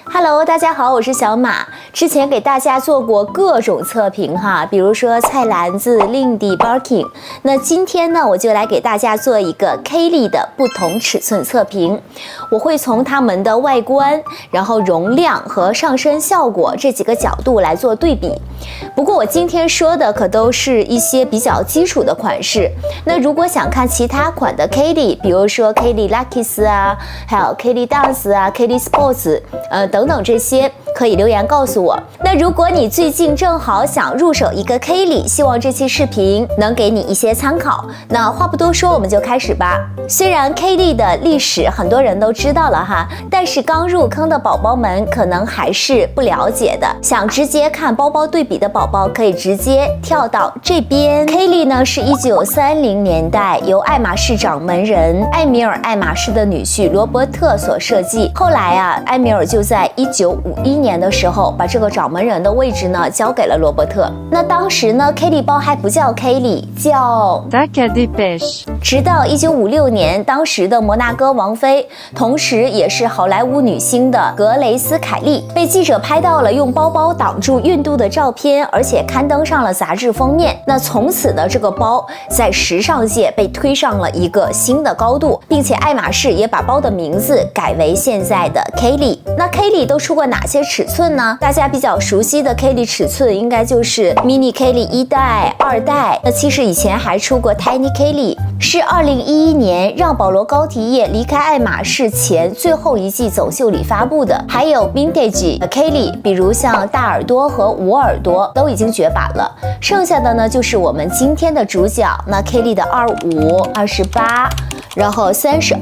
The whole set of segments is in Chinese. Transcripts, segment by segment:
Hello， 大家好，我是小马。之前给大家做过各种测评哈，比如说菜篮子、Lindy、Barking。那今天呢，我就来给大家做一个 Kaylee 的不同尺寸测评。我会从它们的外观、然后容量和上身效果这几个角度来做对比。不过我今天说的可都是一些比较基础的款式。那如果想看其他款的 Kaylee， 比如说 Kaylee Lucky 啊，还有 Kaylee Dance 啊 ，Kaylee Sports，等等这些可以留言告诉我。那如果你最近正好想入手一个 Kaylee， 希望这期视频能给你一些参考。那话不多说，我们就开始吧。虽然 Kaylee 的历史很多人都知道了哈，但是刚入坑的宝宝们可能还是不了解的。想直接看包包对比的宝宝，可以直接跳到这边。Kaylee 呢是1930年代由爱马仕掌门人埃米尔·爱马仕的女婿罗伯特所设计。后来啊，埃米尔就在1951年的时候把这个掌门人的位置呢交给了罗伯特。那当时呢 Kaylee 包还不叫 Kaylee， 叫 Takadipesh。直到1956年，当时的摩纳哥王妃，同时也是好莱坞女星的格雷斯·凯利，被记者拍到了用包包挡住孕肚的照片，而且刊登上了杂志封面。那从此呢，这个包在时尚界被推上了一个新的高度，并且爱马仕也把包的名字改为现在的 Kaylee。那 Kaylee 都出过哪些尺寸呢？大家比较熟悉的 Kaylee 尺寸应该就是 Mini Kaylee 1代、2代。那其实以前还出过 Tiny Kaylee， 是2011年让保罗·高提耶离开爱马仕前最后一季走秀里发布的。还有 Vintage Kaylee， 比如像大耳朵和无耳朵都已经绝版了。剩下的呢就是我们今天的主角，那 Kaylee 的25、28。然后32，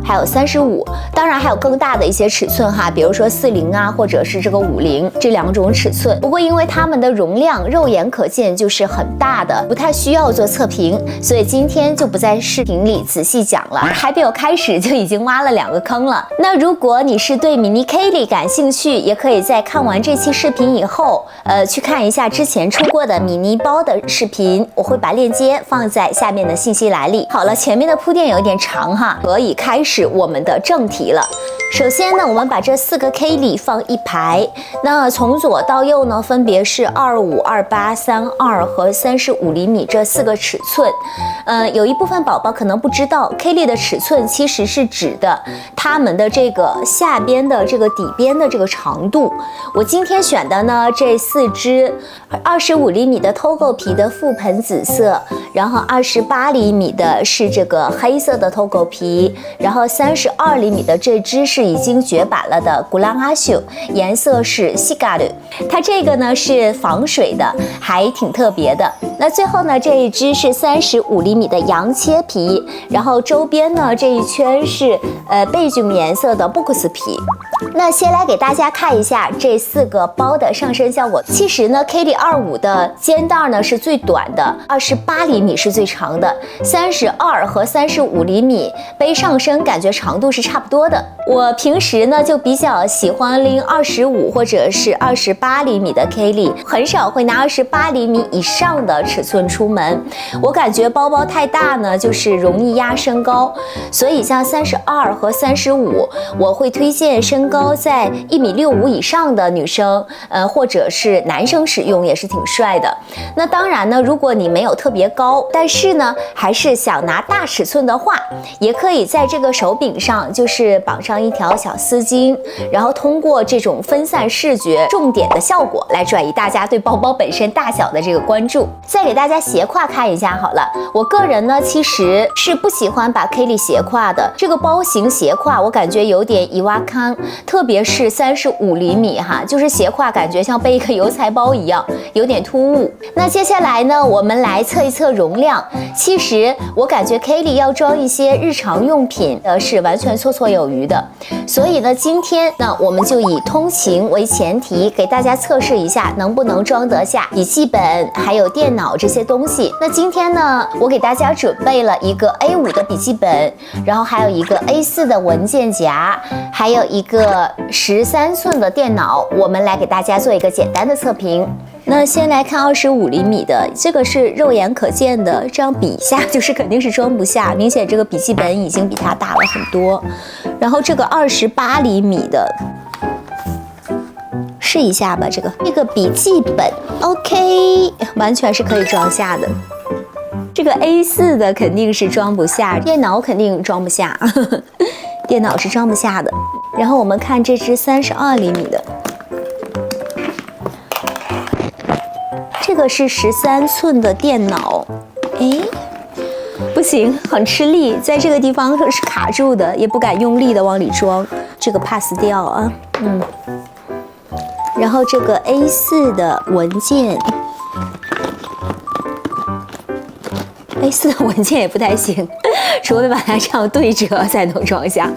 还有35，当然还有更大的一些尺寸哈，比如说40啊，或者是这个50这两种尺寸。不过因为它们的容量肉眼可见就是很大的，不太需要做测评，所以今天就不在视频里仔细讲了。还没有开始就已经挖了2个坑了。那如果你是对 Mini Kaylee 感兴趣，也可以在看完这期视频以后，去看一下之前出过的米妮包的视频，我会把链接放在下面的信息栏里。好了，前面的铺垫有点长哈，可以开始我们的正题了。首先呢，我们把这4个 Kaylee 放一排，那从左到右呢，分别是25、28、32和35厘米这4个尺寸。有一部分宝宝可能不知道 ，Kaylee 的尺寸其实是指的它们的这个下边的这个底边的这个长度。我今天选的呢，这4只25厘米的 Togo 皮的覆盆紫色，然后28厘米的是这个黑色的 Togo 皮，然后32厘米的这只是已经绝版了的古兰阿秀，颜色是西嘎绿。它这个呢是防水的，还挺特别的。那最后呢，这一只是35厘米的羊切皮，然后周边呢这一圈是贝荈颜色的布克斯皮。那先来给大家看一下这4个包的上身效果。其实呢 Kaylee 25的肩带呢是最短的，28厘米是最长的，32和35厘米背上身感觉长度是差不多的。我平时呢就比较喜欢拎25或者是28厘米的 Kaylee， 很少会拿28厘米以上的尺寸出门。我感觉包包太大呢就是容易压身高，所以像32和35我会推荐身高在1.65米以上的女生，或者是男生使用也是挺帅的。那当然呢，如果你没有特别高，但是呢还是想拿大尺寸的话，也可以在这个手柄上就是绑上一条小丝巾，然后通过这种分散视觉重点的效果来转移大家对包包本身大小的这个关注。再给大家斜挎看一下好了。我个人呢其实是不喜欢把 Kaylee 斜挎的，这个包型斜挎我感觉有点伊瓦康，特别是35厘米哈，就是斜挎感觉像背一个邮财包一样，有点突兀。那接下来呢，我们来测一测容量。其实我感觉 Kaylee 要装一些日常用品是完全绰绰有余的。所以呢，今天呢我们就以通勤为前提，给大家测试一下能不能装得下笔记本还有电脑这些东西。那今天呢，我给大家准备了一个 A5 的笔记本，然后还有一个 A4 的文件夹，还有一个13寸的电脑，我们来给大家做一个简单的测评。那先来看25厘米的，这个是肉眼可见的，这样比一下就是肯定是装不下，明显这个笔记本已经比它大了很多。然后这个28厘米的，试一下吧。这个笔记本 ，OK， 完全是可以装下的。这个 A4 的肯定是装不下，电脑肯定装不下，电脑是装不下的。然后我们看这支32厘米的，这个是13寸的电脑，哎，不行，很吃力，在这个地方是卡住的，也不敢用力的往里装，这个 pass 掉啊，然后这个 A4 的文件。A4 的文件也不太行，除非把它这样对折才能装下，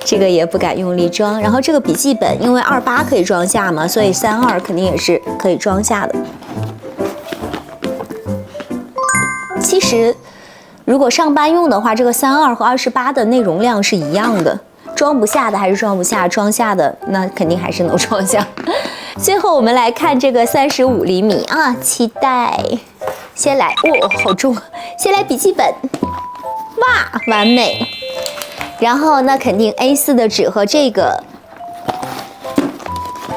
这个也不敢用力装。然后这个笔记本，因为28可以装下嘛，所以32肯定也是可以装下的。其实，如果上班用的话，这个32和28的内容量是一样的，装不下的还是装不下，装下的那肯定还是能装下。最后我们来看这个35厘米啊，期待。先来，好重！先来笔记本，哇，完美。然后那肯定 A4 的纸和这个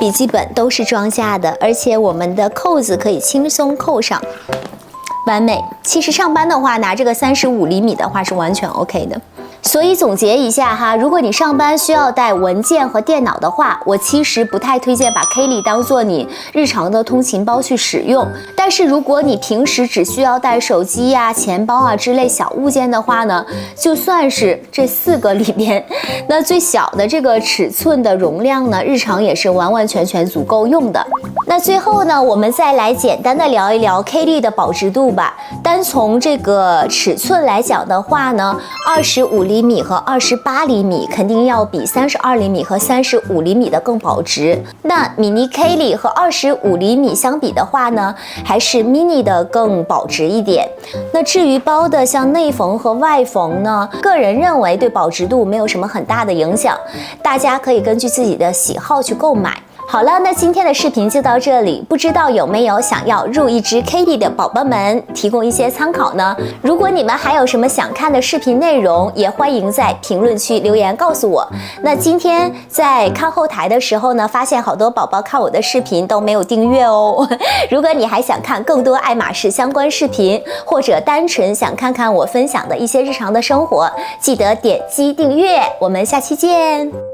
笔记本都是装下的，而且我们的扣子可以轻松扣上，完美。其实上班的话，拿这个35厘米的话是完全 OK 的。所以总结一下哈，如果你上班需要带文件和电脑的话，我其实不太推荐把 Kelly 当做你日常的通勤包去使用。但是如果你平时只需要带手机呀、钱包啊之类小物件的话呢，就算是这4个里边，那最小的这个尺寸的容量呢，日常也是完完全全足够用的。那最后呢，我们再来简单的聊一聊 Kelly 的保值度吧。单从这个尺寸来讲的话呢，25厘米和28厘米肯定要比32厘米和35厘米的更保值。那 mini Kelly 和25厘米相比的话呢，还是 mini 的更保值一点。那至于包的像内缝和外缝呢，个人认为对保值度没有什么很大的影响，大家可以根据自己的喜好去购买。好了，那今天的视频就到这里，不知道有没有想要入一只 Kelly 的宝宝们提供一些参考呢？如果你们还有什么想看的视频内容，也欢迎在评论区留言告诉我。那今天在看后台的时候呢，发现好多宝宝看我的视频都没有订阅哦。如果你还想看更多爱马仕相关视频，或者单纯想看看我分享的一些日常的生活，记得点击订阅。我们下期见。